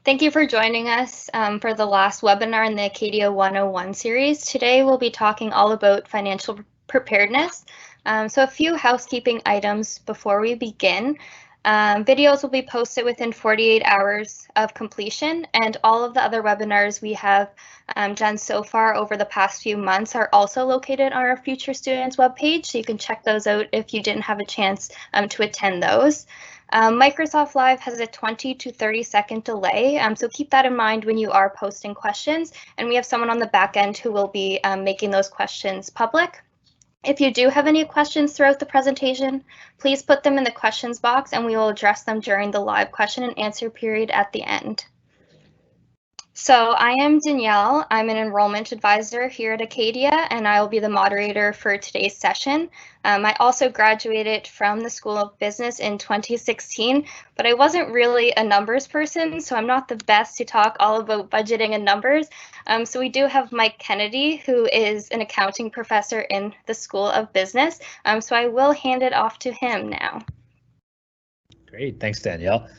Thank you for joining us for the last webinar in the Acadia 101 series. Today we'll be talking all about financial preparedness. So a few housekeeping items before we begin. Videos will be posted within 48 hours of completion, and all of the other webinars we have done so far over the past few months are also located on our Future Students webpage, so you can check those out if you didn't have a chance to attend those. Microsoft Live has a 20 to 30-second delay, so keep that in mind when you are posting questions, and we have someone on the back end who will be making those questions public. If you do have any questions throughout the presentation, please put them in the questions box and we will address them during the live question and answer period at the end. So I am Danielle. I'm an enrollment advisor here at Acadia, and I will be the moderator for today's session. I also graduated from the School of Business in 2016, but I wasn't really a numbers person, so I'm not the best to talk all about budgeting and numbers. So we do have Mike Kennedy, who is an accounting professor in the School of Business. So I will hand it off to him now. Great, thanks, Danielle.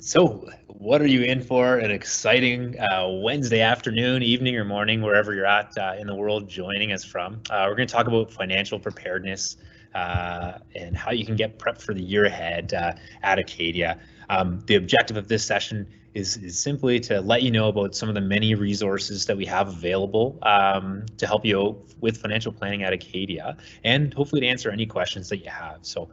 So what are you in for? An exciting Wednesday afternoon, evening, or morning, wherever you're at in the world joining us from. We're going to talk about financial preparedness and how you can get prepped for the year ahead at Acadia. The objective of this session is simply to let you know about some of the many resources that we have available to help you out with financial planning at Acadia, and hopefully to answer any questions that you have. So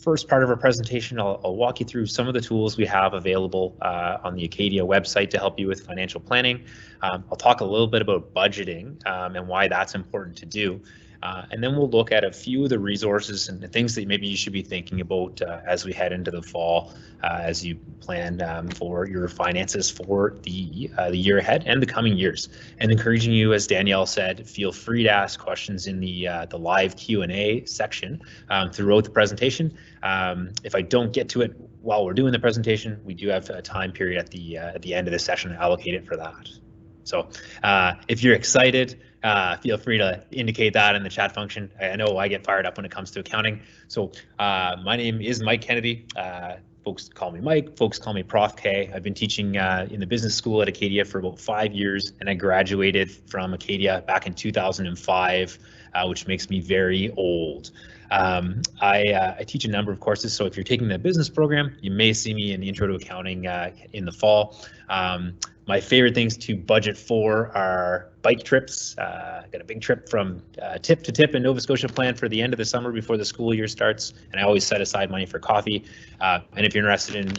first part of our presentation, I'll walk you through some of the tools we have available on the Acadia website to help you with financial planning. I'll talk a little bit about budgeting and why that's important to do. And then we'll look at a few of the resources and the things that maybe you should be thinking about as we head into the fall, as you plan for your finances for the year ahead and the coming years. And encouraging you, as Danielle said, feel free to ask questions in the live Q&A section throughout the presentation. If I don't get to it while we're doing the presentation, we do have a time period at the end of the session allocated for that. So if you're excited, feel free to indicate that in the chat function. I know I get fired up when it comes to accounting. So my name is Mike Kennedy. Folks call me Mike, folks call me Prof K. I've been teaching in the business school at Acadia for about 5 years, and I graduated from Acadia back in 2005, which makes me very old. I teach a number of courses, so if you're taking the business program, you may see me in the Intro to Accounting in the fall. My favorite things to budget for are bike trips. Got a big trip from tip to tip in Nova Scotia planned for the end of the summer before the school year starts, and I always set aside money for coffee. And if you're interested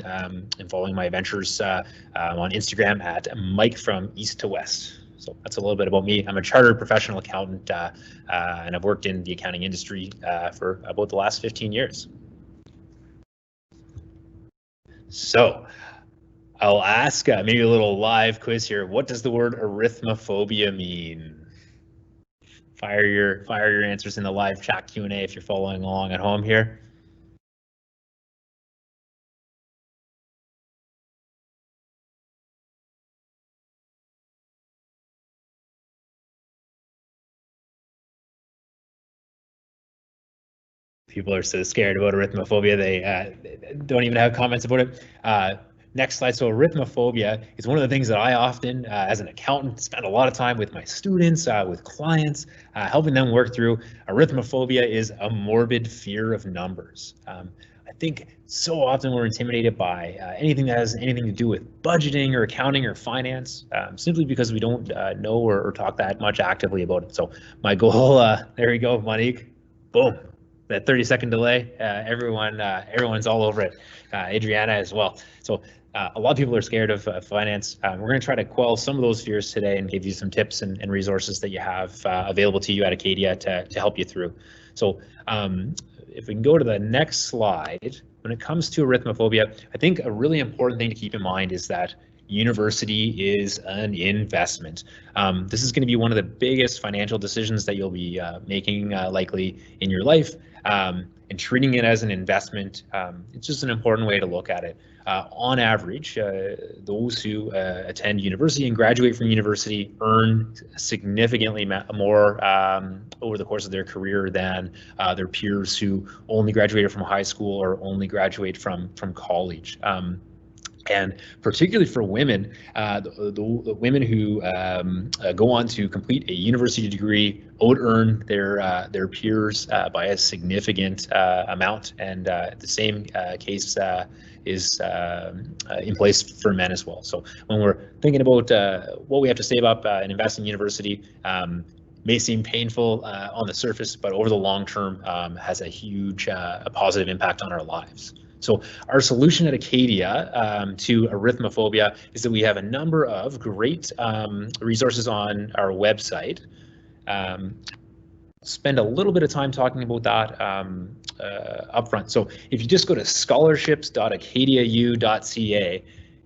in following my adventures, I'm on Instagram at Mike from East to West. So that's a little bit about me. I'm a chartered professional accountant, and I've worked in the accounting industry for about the last 15 years. So I'll ask maybe a little live quiz here. What does the word arithmophobia mean? Fire your answers in the live chat Q&A if you're following along at home here. People are so scared about arithmophobia, they don't even have comments about it. Next slide. So arithmophobia is one of the things that I often, as an accountant, spend a lot of time with my students, with clients, helping them work through. Arithmophobia is a morbid fear of numbers. I think so often we're intimidated by anything that has anything to do with budgeting or accounting or finance, simply because we don't know or talk that much actively about it. So my goal, there we go, Monique, boom. That 30-second delay, everyone's all over it. Adriana as well. So a lot of people are scared of finance. We're going to try to quell some of those fears today and give you some tips and resources that you have available to you at Acadia to help you through. So if we can go to the next slide, when it comes to arithmophobia, I think a really important thing to keep in mind is that university is an investment. This is going to be one of the biggest financial decisions that you'll be making likely in your life, and treating it as an investment. It's just an important way to look at it. On average, those who attend university and graduate from university earn significantly more over the course of their career than their peers who only graduated from high school or only graduate from college. And particularly for women, the women who go on to complete a university degree out-earn their peers by a significant amount, and the same case is in place for men as well. So when we're thinking about what we have to save up and invest in university, may seem painful on the surface, but over the long term has a huge positive impact on our lives. So our solution at Acadia to arithmophobia is that we have a number of great resources on our website. Spend a little bit of time talking about that up front. So if you just go to scholarships.acadiau.ca,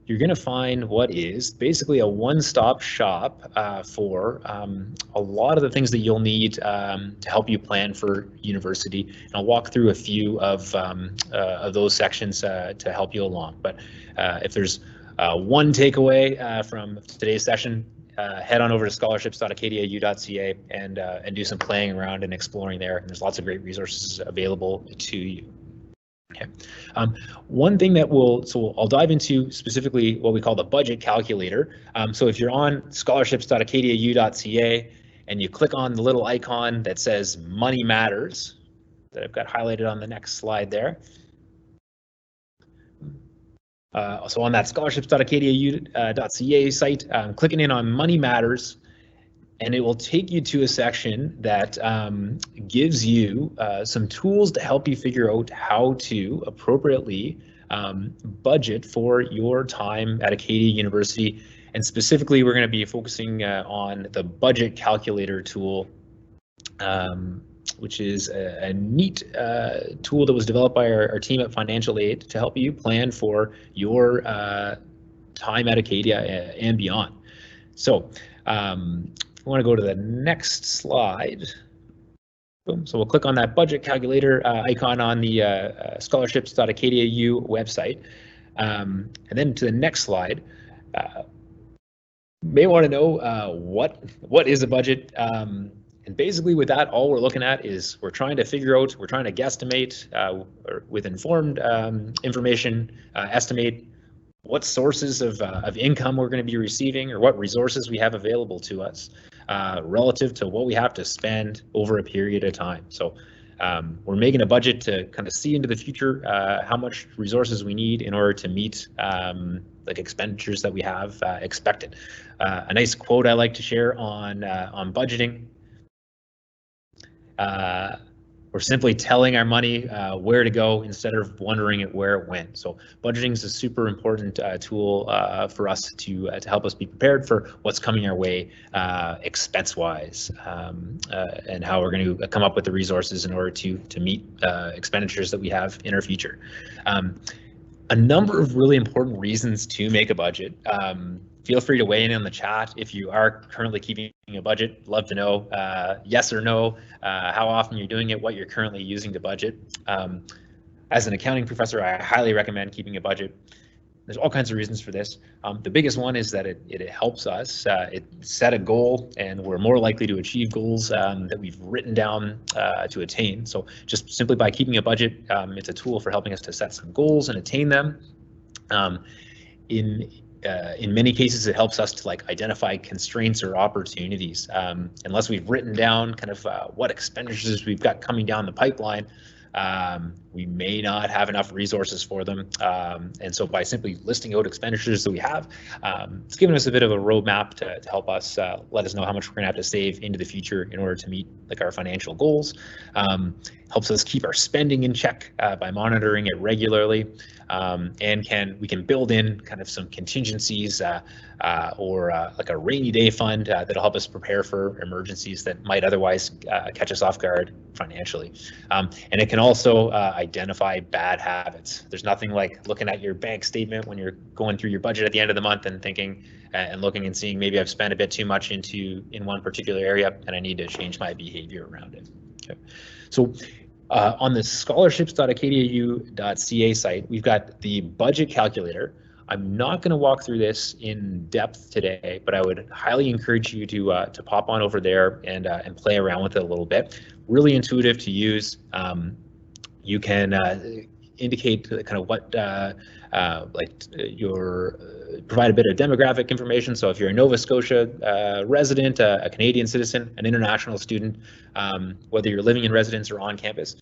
you're going to find what is basically a one-stop shop for a lot of the things that you'll need to help you plan for university. And I'll walk through a few of those sections to help you along. But if there's one takeaway from today's session, head on over to scholarships.acadiau.ca and do some playing around and exploring there. And there's lots of great resources available to you. Okay. One thing that I'll dive into specifically what we call the budget calculator. So if you're on scholarships.acadiau.ca and you click on the little icon that says Money Matters, that I've got highlighted on the next slide there. So on that scholarships.acadiau.ca site, clicking in on Money Matters, and it will take you to a section that gives you some tools to help you figure out how to appropriately budget for your time at Acadia University. And specifically, we're going to be focusing on the budget calculator tool, which is a neat tool that was developed by our team at Financial Aid to help you plan for your time at Acadia and beyond. So I want to go to the next slide. Boom. So we'll click on that budget calculator icon on the scholarships.acadiau website. And then to the next slide, you may want to know what is a budget. And basically with that, all we're looking at is we're trying to guesstimate with informed information, estimate what sources of income we're going to be receiving or what resources we have available to us relative to what we have to spend over a period of time. So we're making a budget to kind of see into the future how much resources we need in order to meet like expenditures that we have expected. A nice quote I like to share on budgeting. We're simply telling our money where to go instead of wondering where it went. So budgeting is a super important tool for us to help us be prepared for what's coming our way expense-wise, and how we're going to come up with the resources in order to meet expenditures that we have in our future. A number of really important reasons to make a budget. Feel free to weigh in on the chat if you are currently keeping a budget. Love to know yes or no, how often you're doing it, what you're currently using to budget. As an accounting professor, I highly recommend keeping a budget. There's all kinds of reasons for this. The biggest one is that it helps us set a goal, and we're more likely to achieve goals that we've written down to attain. So just simply by keeping a budget, it's a tool for helping us to set some goals and attain them. In many cases, it helps us to identify constraints or opportunities. Unless we've written down kind of what expenditures we've got coming down the pipeline, we may not have enough resources for them. And so by simply listing out expenditures that we have, it's given us a bit of a roadmap to help us let us know how much we're going to have to save into the future in order to meet our financial goals. Helps us keep our spending in check by monitoring it regularly. And we can build in kind of some contingencies or like a rainy day fund that'll help us prepare for emergencies that might otherwise catch us off guard financially. And it can also identify bad habits. There's nothing like looking at your bank statement when you're going through your budget at the end of the month and thinking and looking and seeing maybe I've spent a bit too much in one particular area and I need to change my behavior around it. Okay. So on the scholarships.acadiau.ca site, we've got the budget calculator. I'm not going to walk through this in depth today, but I would highly encourage you to pop on over there and play around with it a little bit. Really intuitive to use. You can indicate kind of what provide a bit of demographic information. So if you're a Nova Scotia resident, a Canadian citizen, an international student, whether you're living in residence or on campus,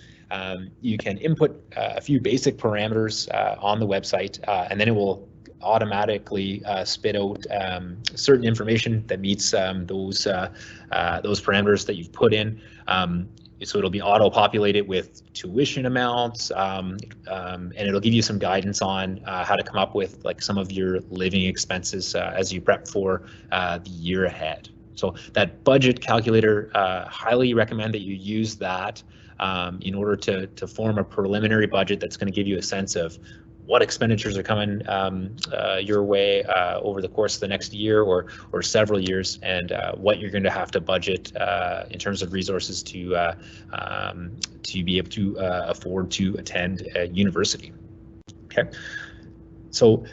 you can input a few basic parameters on the website, and then it will automatically spit out certain information that meets those parameters that you've put in. So it'll be auto-populated with tuition amounts, and it'll give you some guidance on how to come up with like some of your living expenses as you prep for the year ahead. So that budget calculator, highly recommend that you use that in order to form a preliminary budget that's going to give you a sense of what expenditures are coming your way over the course of the next year or several years, and what you're going to have to budget in terms of resources to be able to afford to attend a university. Okay, so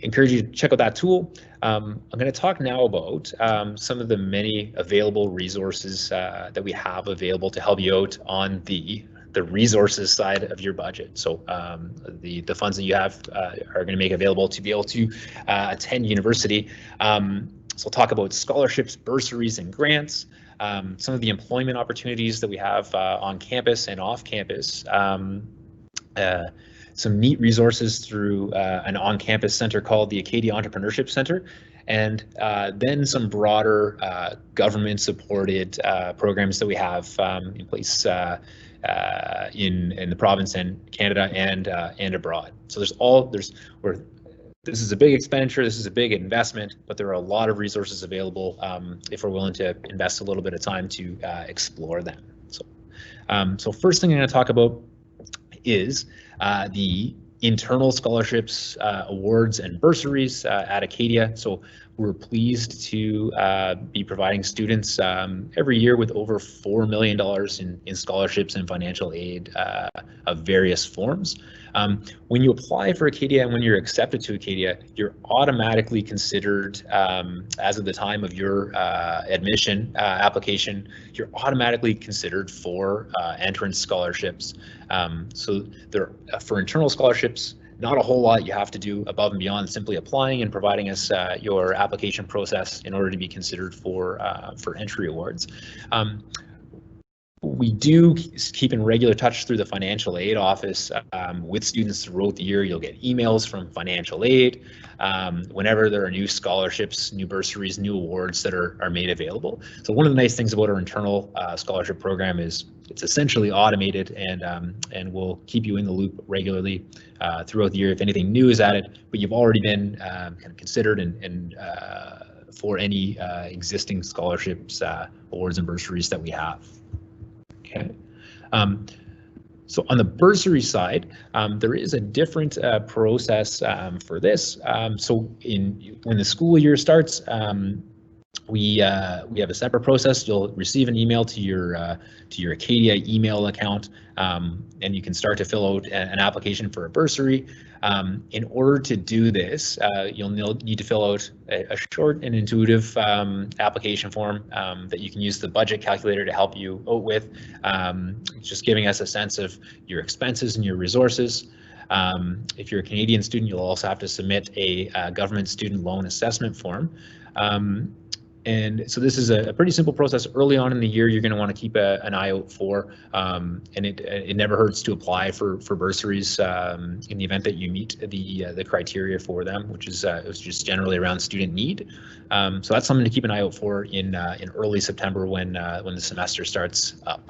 encourage you to check out that tool. I'm going to talk now about some of the many available resources that we have available to help you out on the resources side of your budget. So the funds that you have are going to make available to be able to attend university. So I'll talk about scholarships, bursaries, and grants, some of the employment opportunities that we have on campus and off campus, some neat resources through an on-campus center called the Acadia Entrepreneurship Center, and then some broader government-supported programs that we have in place in the province and Canada and abroad. So this is a big expenditure, this is a big investment, but there are a lot of resources available if we're willing to invest a little bit of time to explore them. So first thing I'm going to talk about is the internal scholarships, awards, and bursaries at Acadia. So we're pleased to be providing students every year with over $4 million in scholarships and financial aid of various forms. When you apply for Acadia and when you're accepted to Acadia, you're automatically considered, as of the time of your admission application, you're automatically considered for entrance scholarships. So for internal scholarships, not a whole lot you have to do above and beyond simply applying and providing us your application process in order to be considered for entry awards. We do keep in regular touch through the financial aid office with students throughout the year. You'll get emails from financial aid whenever there are new scholarships, new bursaries, new awards that are made available. So one of the nice things about our internal scholarship program is it's essentially automated, and we'll keep you in the loop regularly throughout the year if anything new is added, but you've already been kind of considered and for any existing scholarships, awards, and bursaries that we have. Okay. So on the bursary side, there is a different process for this. So when the school year starts, we have a separate process. You'll receive an email to your Acadia email account, and you can start to fill out an application for a bursary. In order to do this, you'll need to fill out a short and intuitive application form that you can use the budget calculator to help you out with, just giving us a sense of your expenses and your resources. If you're a Canadian student, you'll also have to submit a government student loan assessment form. And so this is a pretty simple process. Early on in the year, you're going to want to keep an eye out for, and it never hurts to apply for bursaries in the event that you meet the criteria for them, which is just generally around student need. So that's something to keep an eye out for in early September when the semester starts up.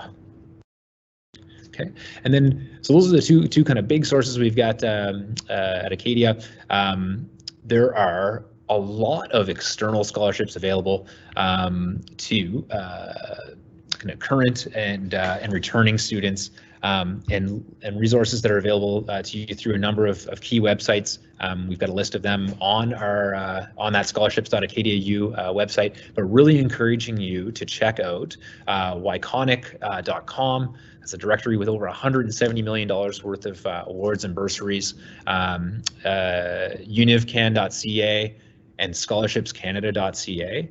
Okay, and then so those are the two kind of big sources we've got at Acadia. There are a lot of external scholarships available to kind of current and returning students, and resources that are available to you through a number of key websites. We've got a list of them on our on that scholarships.acadiau website, but really encouraging you to check out wyconic.com. That's a directory with over $170 million worth of awards and bursaries, univcan.ca, and scholarshipscanada.ca.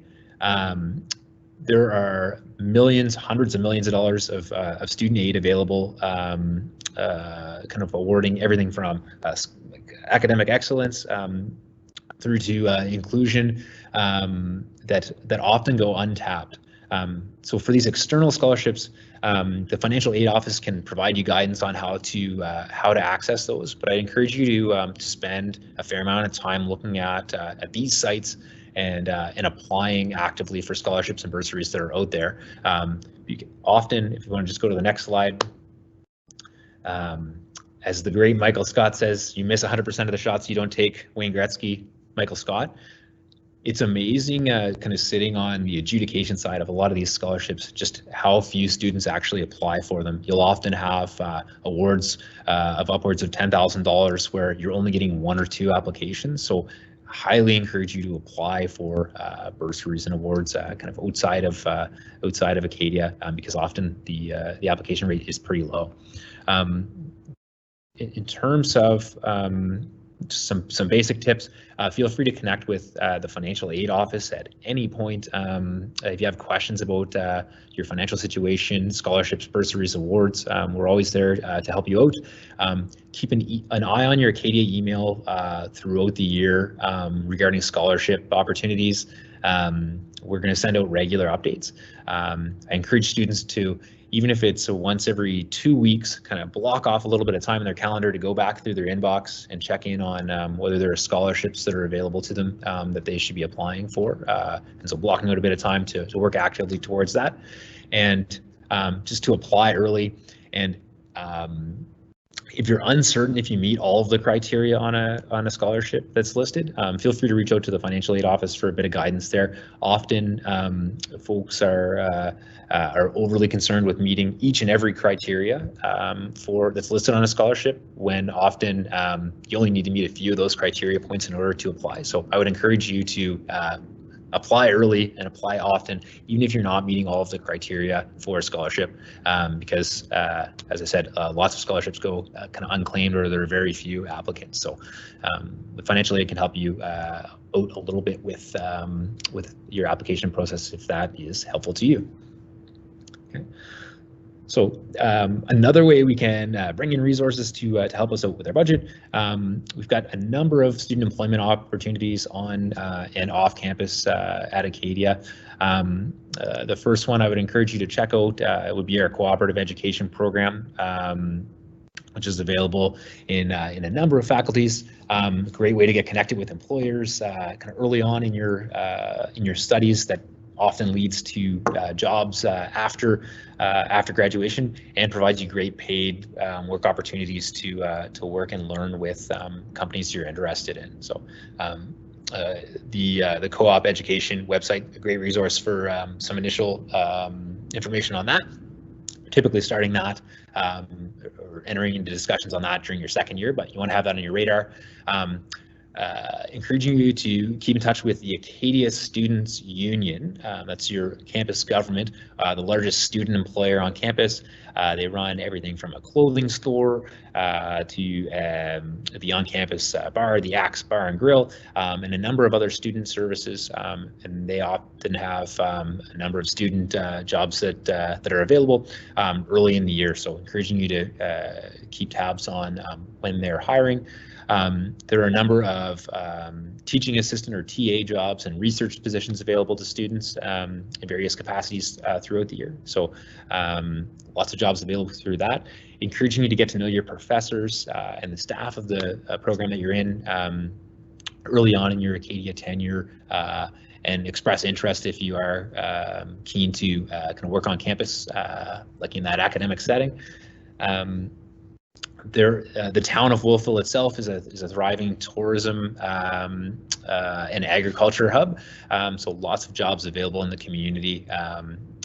There are millions, hundreds of millions of dollars of student aid available, kind of awarding everything from academic excellence through to inclusion that often go untapped. So for these external scholarships, the Financial Aid Office can provide you guidance on how to access those. But I encourage you to spend a fair amount of time looking at these sites and applying actively for scholarships and bursaries that are out there. Often, if you want to just go to the next slide, as the great Michael Scott says, you miss 100% of the shots you don't take. Wayne Gretzky, Michael Scott. It's amazing kind of sitting on the adjudication side of a lot of these scholarships, just how few students actually apply for them. You'll often have awards of upwards of $10,000 where you're only getting 1 or 2 applications. So highly encourage you to apply for bursaries and awards kind of outside of Acadia because often the application rate is pretty low. In terms of some basic tips, feel free to connect with the Financial Aid Office at any point. If you have questions about your financial situation, scholarships, bursaries, awards, we're always there to help you out. Keep an eye on your Acadia email throughout the year regarding scholarship opportunities. We're going to send out regular updates. I encourage students to, even if it's once every 2 weeks, kind of block off a little bit of time in their calendar to go back through their inbox and check in on whether there are scholarships that are available to them that they should be applying for. And so blocking out a bit of time to work actively towards that. And just to apply early. And if you're uncertain if you meet all of the criteria on a scholarship that's listed, feel free to reach out to the Financial Aid Office for a bit of guidance there. Often folks are overly concerned with meeting each and every criteria that's listed on a scholarship, when often you only need to meet a few of those criteria points in order to apply. So I would encourage you to apply early and apply often, even if you're not meeting all of the criteria for a scholarship, because as I said, lots of scholarships go kind of unclaimed, or there are very few applicants. So the financial aid can help you out a little bit with your application process if that is helpful to you. Okay. So another way we can bring in resources to help us out with our budget, we've got a number of student employment opportunities on and off campus at Acadia. The first one I would encourage you to check out would be our cooperative education program, which is available in a number of faculties. Great way to get connected with employers kind of early on in your studies. That often leads to jobs after graduation, and provides you great paid work opportunities to work and learn with companies you're interested in. So the co-op education website, a great resource for some initial information on that. Typically starting that or entering into discussions on that during your second year, but you want to have that on your radar. Encouraging you to keep in touch with the Acadia Students Union. That's your campus government, the largest student employer on campus. They run everything from a clothing store to the on-campus bar, the Axe Bar and Grill, and a number of other student services. And they often have a number of student jobs that are available early in the year. So encouraging you to keep tabs on when they're hiring. There are a number of teaching assistant or TA jobs and research positions available to students in various capacities throughout the year. So lots of jobs available through that. Encouraging you to get to know your professors and the staff of the program that you're in early on in your Acadia tenure, and express interest if you are keen to kind of work on campus, like in that academic setting. The town of Wolfville itself is a thriving tourism and agriculture hub, so lots of jobs available in the community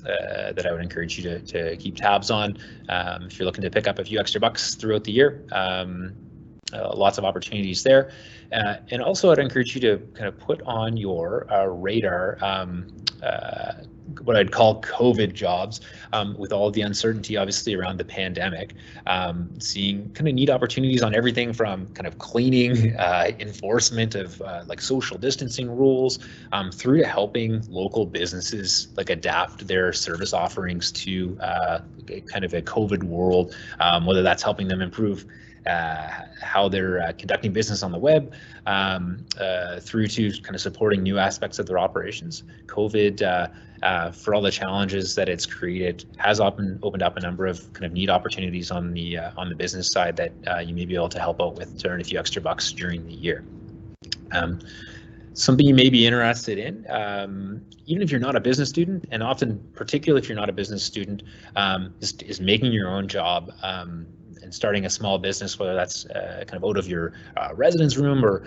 that I would encourage you to keep tabs on if you're looking to pick up a few extra bucks throughout the year. Lots of opportunities there, and also I'd encourage you to kind of put on your radar what I'd call COVID jobs, with all the uncertainty obviously around the pandemic, seeing kind of neat opportunities on everything from kind of cleaning, enforcement of like social distancing rules, through to helping local businesses like adapt their service offerings to kind of a COVID world, whether that's helping them improve how they're conducting business on the web, through to kind of supporting new aspects of their operations. COVID, for all the challenges that it's created, has opened up a number of kind of neat opportunities on the business side that you may be able to help out with to earn a few extra bucks during the year. Something you may be interested in, even if you're not a business student, and often, particularly if you're not a business student, is making your own job and starting a small business, whether that's kind of out of your residence room, or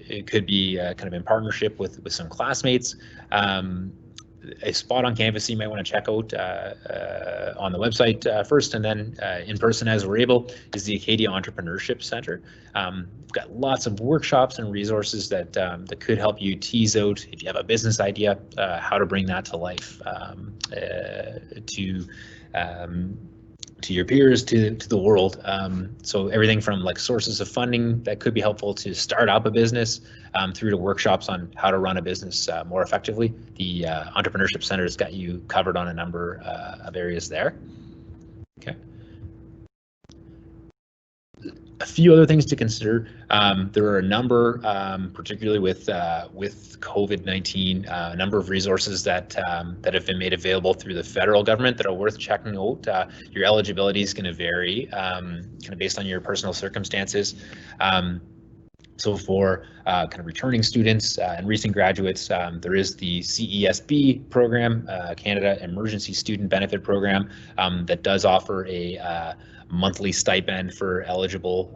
it could be kind of in partnership with some classmates. A spot on campus you might want to check out on the website first, and then in person as we're able, is the Acadia Entrepreneurship Center. We've got lots of workshops and resources that could help you tease out, if you have a business idea, how to bring that to life, to your peers, to the world. So everything from like sources of funding that could be helpful to start up a business, through to workshops on how to run a business more effectively. The Entrepreneurship Center has got you covered on a number of areas there. Okay. A few other things to consider. There are a number, particularly with COVID-19, a number of resources that have been made available through the federal government that are worth checking out. Your eligibility is going to vary kind of based on your personal circumstances. So for kind of returning students and recent graduates, there is the CESB program, Canada Emergency Student Benefit Program, that does offer a monthly stipend for eligible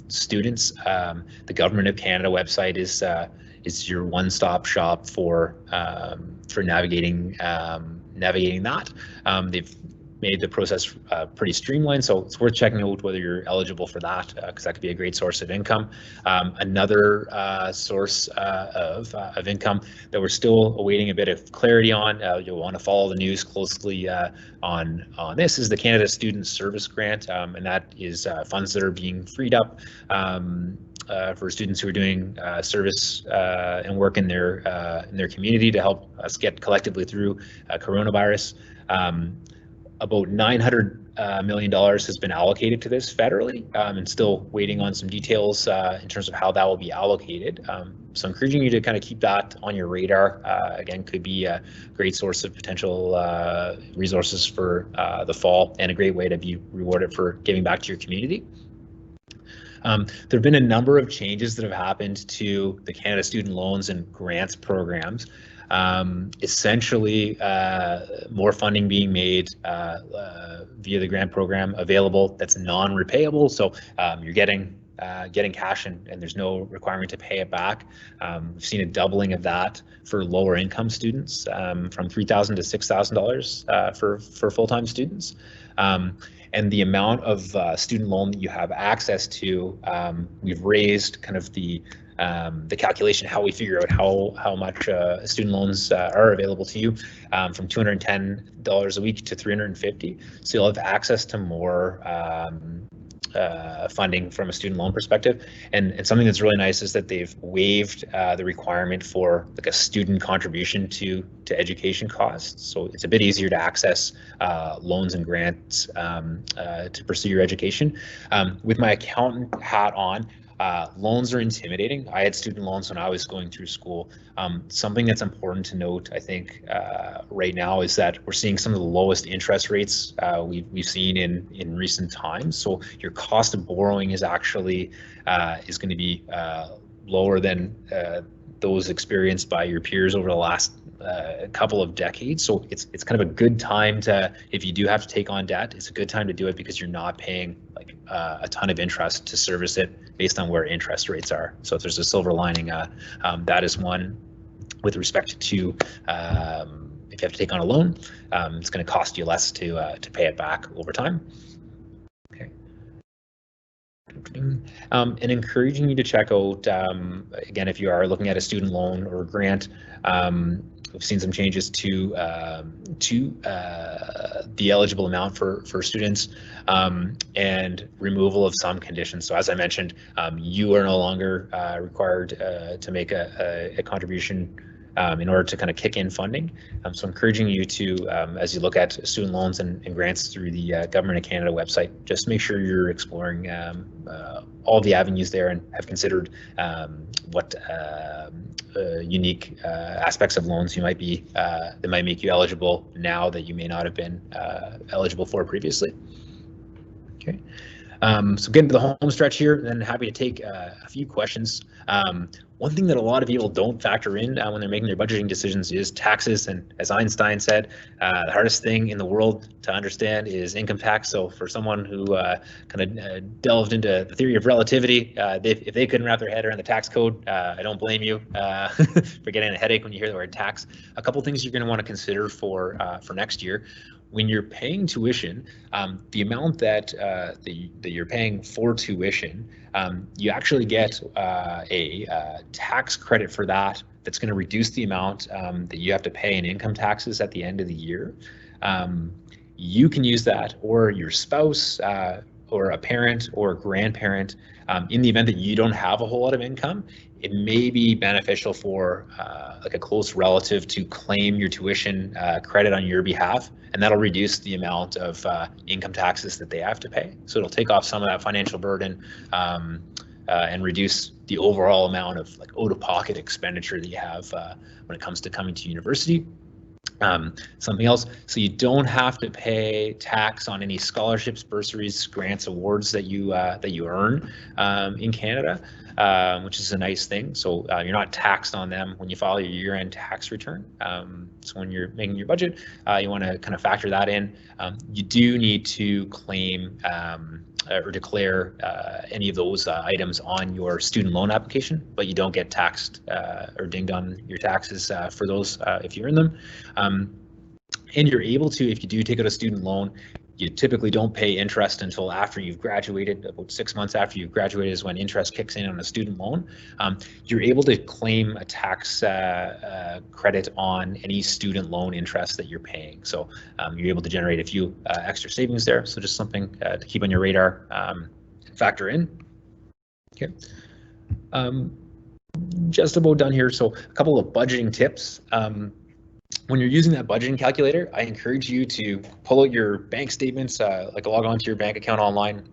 students. The Government of Canada website is your one-stop shop for navigating that. They've made the process pretty streamlined, so it's worth checking out whether you're eligible for that, because that could be a great source of income. Another source of income that we're still awaiting a bit of clarity on, you'll want to follow the news closely on this, is the Canada Student Service Grant, and that is funds that are being freed up for students who are doing service and work in their community to help us get collectively through coronavirus. About $900 million has been allocated to this federally, and still waiting on some details in terms of how that will be allocated. So encouraging you to kind of keep that on your radar. Again, could be a great source of potential resources for the fall, and a great way to be rewarded for giving back to your community. There have been a number of changes that have happened to the Canada Student Loans and Grants programs. Essentially, more funding being made via the grant program available that's non-repayable. So you're getting cash, and there's no requirement to pay it back. We've seen a doubling of that for lower income students, from $3,000 to $6,000 for full-time students. And the amount of student loan that you have access to, we've raised kind of the calculation, how we figure out how much student loans are available to you, from $210 a week to $350. So you'll have access to more funding from a student loan perspective. And something that's really nice is that they've waived the requirement for like a student contribution to education costs. So it's a bit easier to access loans and grants to pursue your education. With my accountant hat on, loans are intimidating. I had student loans when I was going through school. Something that's important to note, I think, right now is that we're seeing some of the lowest interest rates we've seen in recent times. So your cost of borrowing is actually is going to be lower than those experienced by your peers over the last couple of decades. So it's kind of a good time to, if you do have to take on debt, it's a good time to do it because you're not paying like a ton of interest to service it based on where interest rates are. So if there's a silver lining, that is one. With respect to if you have to take on a loan, it's going to cost you less to pay it back over time. Okay. And encouraging you to check out, again, if you are looking at a student loan or a grant, we've seen some changes to the eligible amount for students, and removal of some conditions. So as I mentioned, you are no longer required to make a contribution in order to kind of kick in funding. So encouraging you to, as you look at student loans and grants through the Government of Canada website, just make sure you're exploring all the avenues there and have considered what unique aspects of loans you might be that might make you eligible now that you may not have been eligible for previously. Okay. So getting to the home stretch here, and then happy to take a few questions. One thing that a lot of people don't factor in when they're making their budgeting decisions is taxes. And as Einstein said, the hardest thing in the world to understand is income tax. So for someone who kind of delved into the theory of relativity, if they couldn't wrap their head around the tax code, I don't blame you for getting a headache when you hear the word tax. A couple things you're going to want to consider for next year. When you're paying tuition, the amount that you're paying for tuition, you actually get a tax credit for that. That's going to reduce the amount that you have to pay in income taxes at the end of the year. You can use that, or your spouse, or a parent or a grandparent, in the event that you don't have a whole lot of income. It may be beneficial for like a close relative to claim your tuition credit on your behalf, and that'll reduce the amount of income taxes that they have to pay. So it'll take off some of that financial burden and reduce the overall amount of like out-of-pocket expenditure that you have when it comes to coming to university. Something else, so you don't have to pay tax on any scholarships, bursaries, grants, awards that you earn in Canada, which is a nice thing. So you're not taxed on them when you file your year-end tax return. So when you're making your budget, you want to kind of factor that in. You do need to claim or declare any of those items on your student loan application, but you don't get taxed or dinged on your taxes for those if you earn them. And you're able to, if you do take out a student loan, you typically don't pay interest until after you've graduated. About 6 months after you've graduated is when interest kicks in on a student loan. You're able to claim a tax credit on any student loan interest that you're paying. So you're able to generate a few extra savings there. So just something to keep on your radar, factor in. Okay. Just about done here. So a couple of budgeting tips. When you're using that budgeting calculator, I encourage you to pull out your bank statements, like log on to your bank account online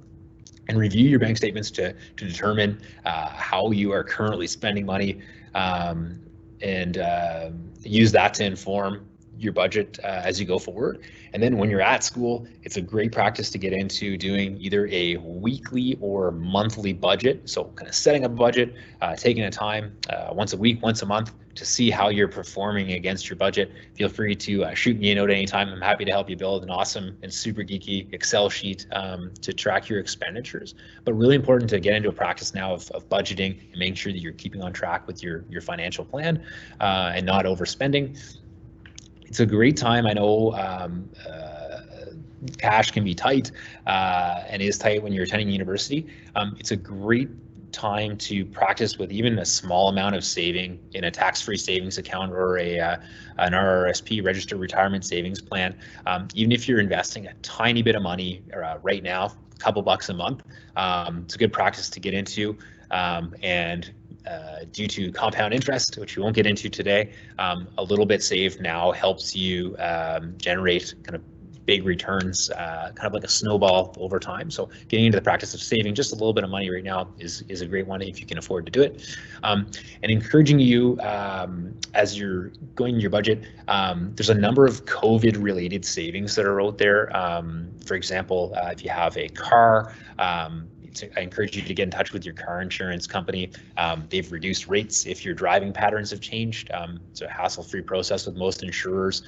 and review your bank statements to determine how you are currently spending money, and use that to inform your budget as you go forward. And then when you're at school, it's a great practice to get into doing either a weekly or monthly budget. So kind of setting a budget, taking a time once a week, once a month to see how you're performing against your budget. Feel free to shoot me a note anytime. I'm happy to help you build an awesome and super geeky Excel sheet to track your expenditures. But really important to get into a practice now of budgeting and making sure that you're keeping on track with your financial plan and not overspending. It's a great time. I know cash can be tight and is tight when you're attending university. It's a great time to practice with even a small amount of saving in a tax-free savings account or an RRSP, registered retirement savings plan. Even if you're investing a tiny bit of money right now, a couple bucks a month, it's a good practice to get into. And due to compound interest, which we won't get into today, a little bit saved now helps you generate kind of big returns, kind of like a snowball over time. So getting into the practice of saving just a little bit of money right now is a great one if you can afford to do it. And encouraging you as you're going in your budget, there's a number of COVID-related savings that are out there. For example, if you have a car, I encourage you to get in touch with your car insurance company. They've reduced rates if your driving patterns have changed. It's a hassle-free process with most insurers.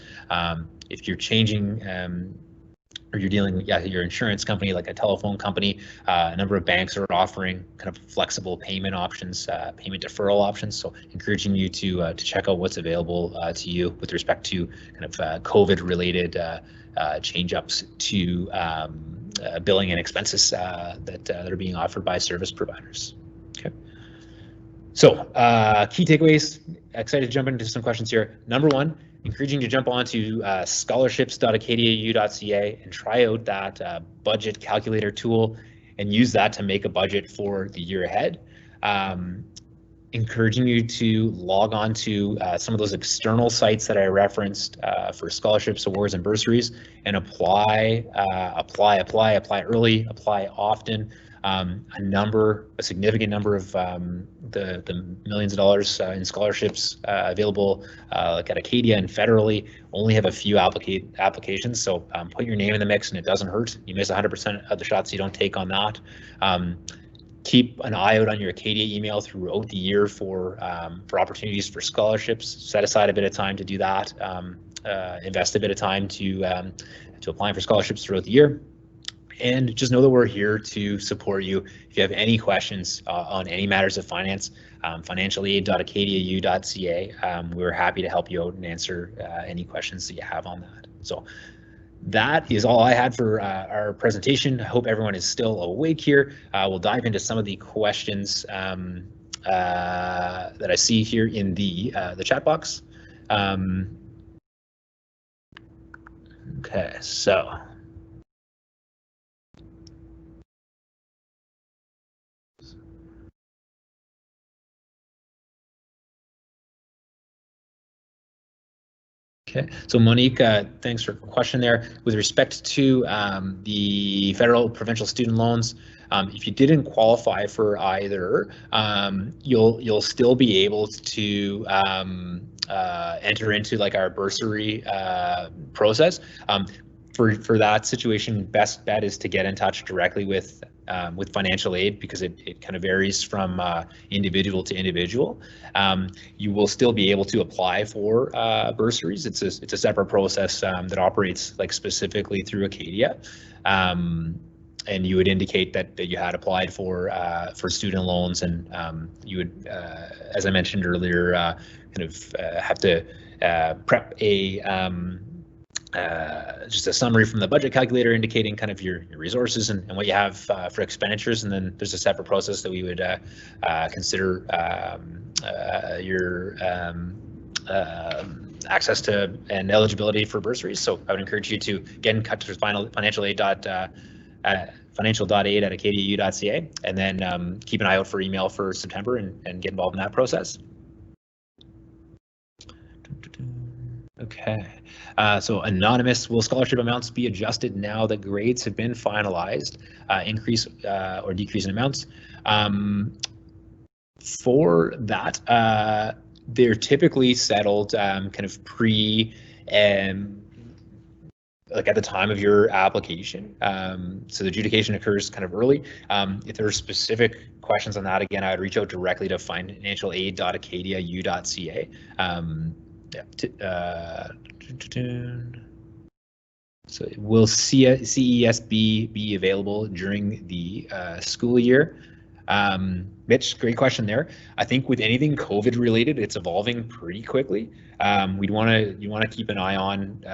If you're changing or you're dealing with your insurance company, like a telephone company, a number of banks are offering kind of flexible payment options, payment deferral options. So encouraging you to check out what's available to you with respect to kind of COVID-related change-ups to billing and expenses that are being offered by service providers. Okay. So key takeaways, excited to jump into some questions here. Number one, encouraging you to jump onto scholarships.acadiau.ca and try out that budget calculator tool and use that to make a budget for the year ahead. Encouraging you to log on to some of those external sites that I referenced for scholarships, awards, and bursaries, and apply early, apply often. A significant number of the millions of dollars in scholarships available, like at Acadia and federally, only have a few applications. So put your name in the mix, and it doesn't hurt. You miss 100% of the shots you don't take on that. Keep an eye out on your Acadia email throughout the year for opportunities for scholarships. Set aside a bit of time to do that. Invest a bit of time to applying for scholarships throughout the year. And just know that we're here to support you. If you have any questions on any matters of finance, financialaid.acadiau.ca. We're happy to help you out and answer any questions that you have on that. So that is all I had for our presentation. I hope everyone is still awake here. We'll dive into some of the questions that I see here in the chat box. Okay, so. Okay, so Monique, thanks for the question there. With respect to the federal provincial student loans, if you didn't qualify for either, you'll still be able to enter into like our bursary process. For that situation, best bet is to get in touch directly with financial aid, because it kind of varies from individual to individual. You will still be able to apply for bursaries. It's a separate process that operates like specifically through Acadia. And you would indicate that you had applied for student loans, and you would, as I mentioned earlier, kind of have to prep just a summary from the budget calculator indicating kind of your resources and what you have for expenditures, and then there's a separate process that we would consider your access to and eligibility for bursaries. So I would encourage you to get in touch with financial.aid@acadiau.ca, and then keep an eye out for email for September and get involved in that process. Okay, so anonymous, will scholarship amounts be adjusted now that grades have been finalized? Increase or decrease in amounts? For that, they're typically settled kind of like at the time of your application. So the adjudication occurs kind of early. If there are specific questions on that, again, I would reach out directly to financialaid.acadiau.ca. So will CESB be available during the school year? Mitch, great question there. I think with anything COVID related, it's evolving pretty quickly. You want to keep an eye on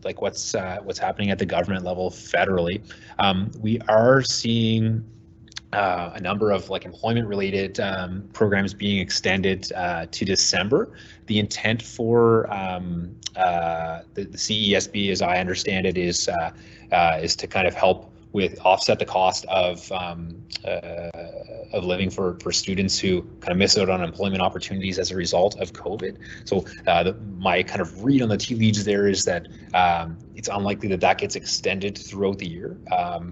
like what's happening at the government level federally. We are seeing a number of like employment related programs being extended to December. The intent for the CESB, as I understand it, is to kind of help with offset the cost of living for students who kind of miss out on employment opportunities as a result of COVID. So my kind of read on the tea leaves there is that it's unlikely that gets extended throughout the year.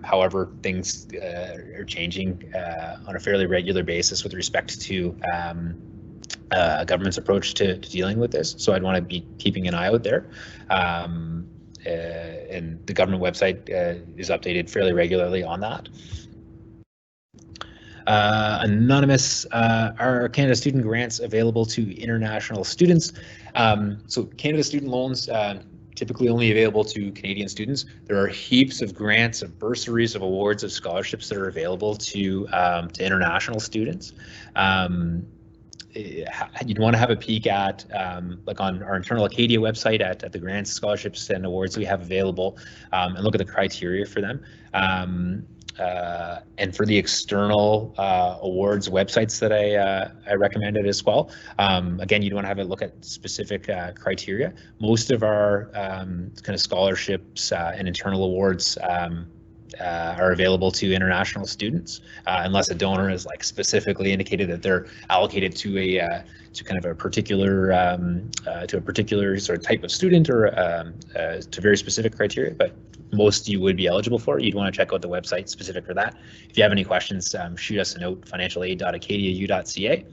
However, things are changing on a fairly regular basis with respect to government's approach to dealing with this. So I'd want to be keeping an eye out there. And the government website is updated fairly regularly on that. Anonymous, are Canada student grants available to international students? So Canada student loans typically only available to Canadian students. There are heaps of grants, of bursaries, of awards, of scholarships that are available to international students. You'd want to have a peek at like on our internal Acadia website at the grants, scholarships, and awards we have available, and look at the criteria for them. and for the external awards websites that I recommended as well, again, you'd want to have a look at specific criteria. Most of our kind of scholarships and internal awards are available to international students, unless a donor is like specifically indicated that they're allocated to a to kind of a particular sort of type of student or to very specific criteria. But most you would be eligible for. You'd want to check out the website specific for that. If you have any questions, shoot us a note, financialaid.acadiau.ca.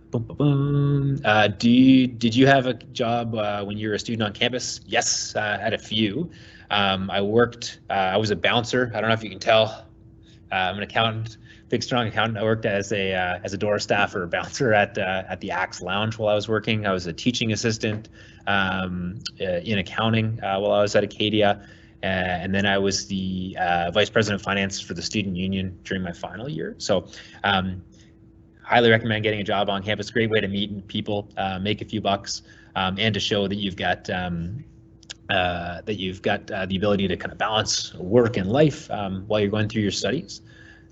Boom, boom, boom. Did you have a job when you were a student on campus? Yes, I had a few. I was a bouncer. I don't know if you can tell. I'm an accountant, big strong accountant. I worked as a door staff or a bouncer at the Axe Lounge while I was working. I was a teaching assistant in accounting while I was at Acadia, and then I was the vice president of finance for the student union during my final year. So highly recommend getting a job on campus. Great way to meet people, make a few bucks, and to show that you've got the ability to kind of balance work and life while you're going through your studies.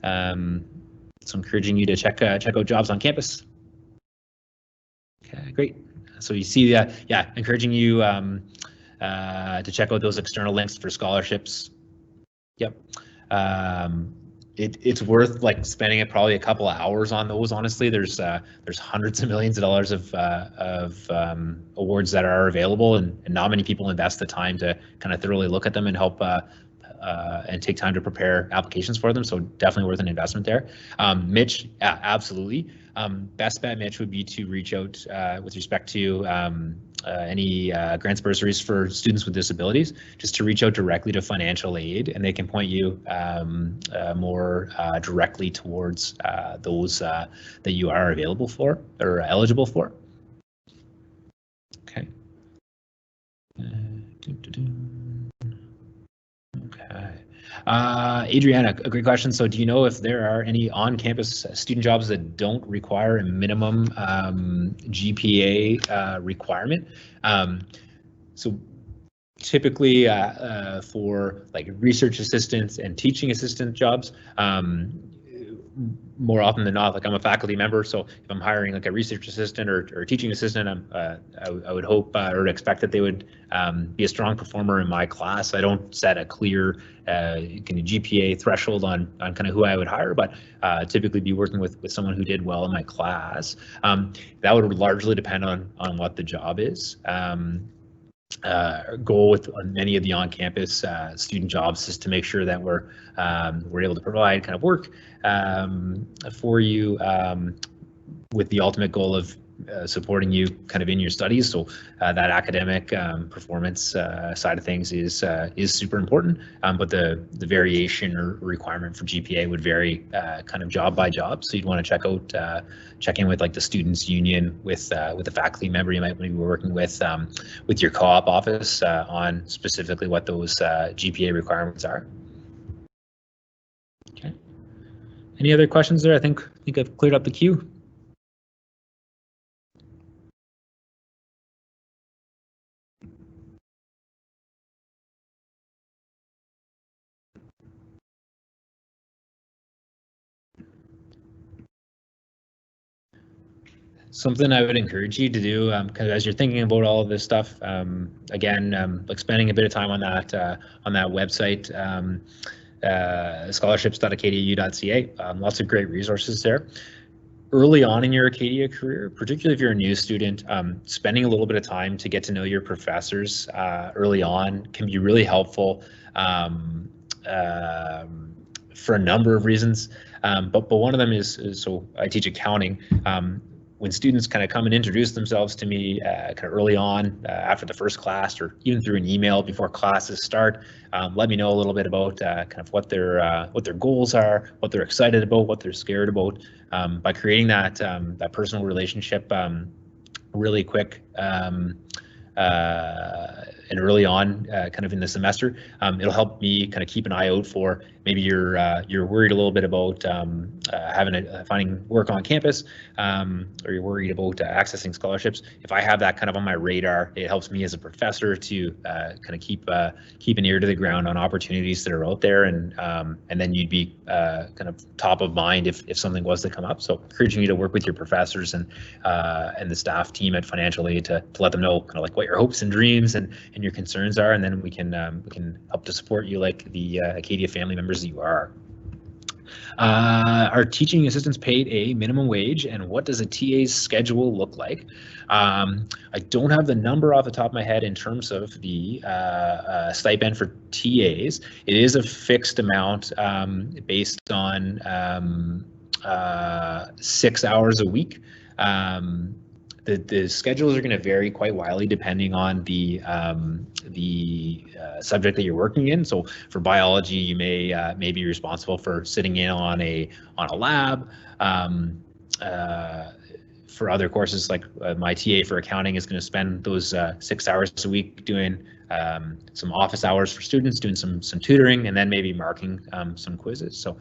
So encouraging you to check out jobs on campus. Okay, great. So you see, encouraging you to check out those external links for scholarships. Yep. It's worth like spending probably a couple of hours on those. Honestly, there's hundreds of millions of dollars of awards that are available, and not many people invest the time to kind of thoroughly look at them and help and take time to prepare applications for them. So definitely worth an investment there. Mitch, absolutely. Best bet, Mitch, would be to reach out with respect to any grants, bursaries for students with disabilities, just to reach out directly to financial aid, and they can point you more directly towards those that you are available for or eligible for. Okay. Okay. Adriana, a great question. So do you know if there are any on-campus student jobs that don't require a minimum GPA requirement? So typically for like research assistants and teaching assistant jobs, more often than not, like I'm a faculty member, so if I'm hiring like a research assistant or a teaching assistant, I would hope or expect that they would be a strong performer in my class. I don't set a clear kind of GPA threshold on kind of who I would hire, but typically be working with someone who did well in my class. That would largely depend on what the job is. Goal with many of the on-campus student jobs is to make sure that we're able to provide kind of work for you with the ultimate goal of supporting you kind of in your studies. So that academic performance side of things is super important, but the variation or requirement for GPA would vary kind of job by job. So you'd want to check in with like the students union with a faculty member you might be working with your co-op office on specifically what those GPA requirements are. Okay. Any other questions there? I think I've cleared up the queue. Something I would encourage you to do, kind of as you're thinking about all of this stuff, again, like spending a bit of time on that website, scholarships.acadiau.ca. Lots of great resources there. Early on in your Acadia career, particularly if you're a new student, spending a little bit of time to get to know your professors early on can be really helpful for a number of reasons. But one of them is so I teach accounting. When students kind of come and introduce themselves to me kind of early on after the first class, or even through an email before classes start, let me know a little bit about kind of what their goals are, what they're excited about, what they're scared about. By creating that personal relationship really quick, and early on, kind of in the semester, it'll help me kind of keep an eye out for maybe you're worried a little bit about finding work on campus, or you're worried about accessing scholarships. If I have that kind of on my radar, it helps me as a professor to kind of keep an ear to the ground on opportunities that are out there, and then you'd be kind of top of mind if something was to come up. So encouraging you to work with your professors and the staff team at Financial Aid to let them know kind of like what your hopes and dreams and your concerns are, and then we can help to support you like the Acadia family members that you are. Are teaching assistants paid a minimum wage, and what does a TA's schedule look like? I don't have the number off the top of my head in terms of the stipend for TAs. It is a fixed amount based on 6 hours a week. The schedules are going to vary quite wildly depending on the subject that you're working in. So for biology, you may be responsible for sitting in on a lab. For other courses, like my TA for accounting is going to spend those 6 hours a week doing some office hours for students, doing some tutoring, and then maybe marking some quizzes. So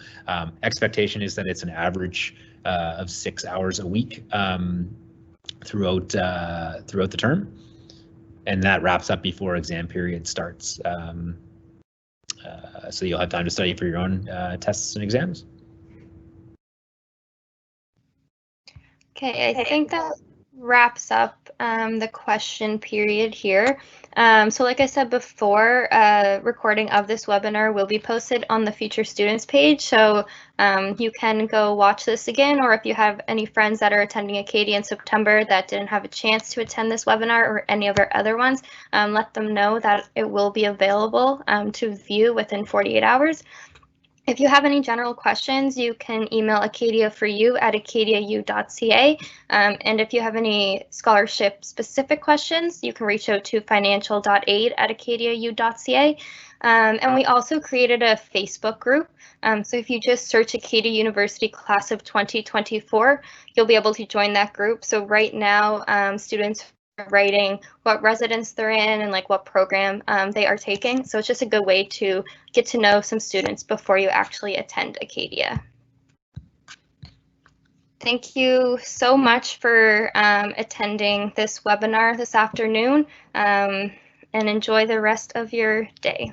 expectation is that it's an average of 6 hours a week throughout the term, and that wraps up before exam period starts. So you'll have time to study for your own tests and exams. Okay, I think that wraps up the question period here. So like I said before, recording of this webinar will be posted on the Future Students page, so you can go watch this again, or if you have any friends that are attending Acadia in September that didn't have a chance to attend this webinar or any of our other ones, let them know that it will be available to view within 48 hours. If you have any general questions, you can email acadiaforyou@acadiau.ca. And if you have any scholarship-specific questions, you can reach out to financial.aid@acadiau.ca. And we also created a Facebook group. So if you just search Acadia University Class of 2024, you'll be able to join that group. So right now, students writing what residence they're in and like what program they are taking. So it's just a good way to get to know some students before you actually attend Acadia. Thank you so much for attending this webinar this afternoon, and enjoy the rest of your day.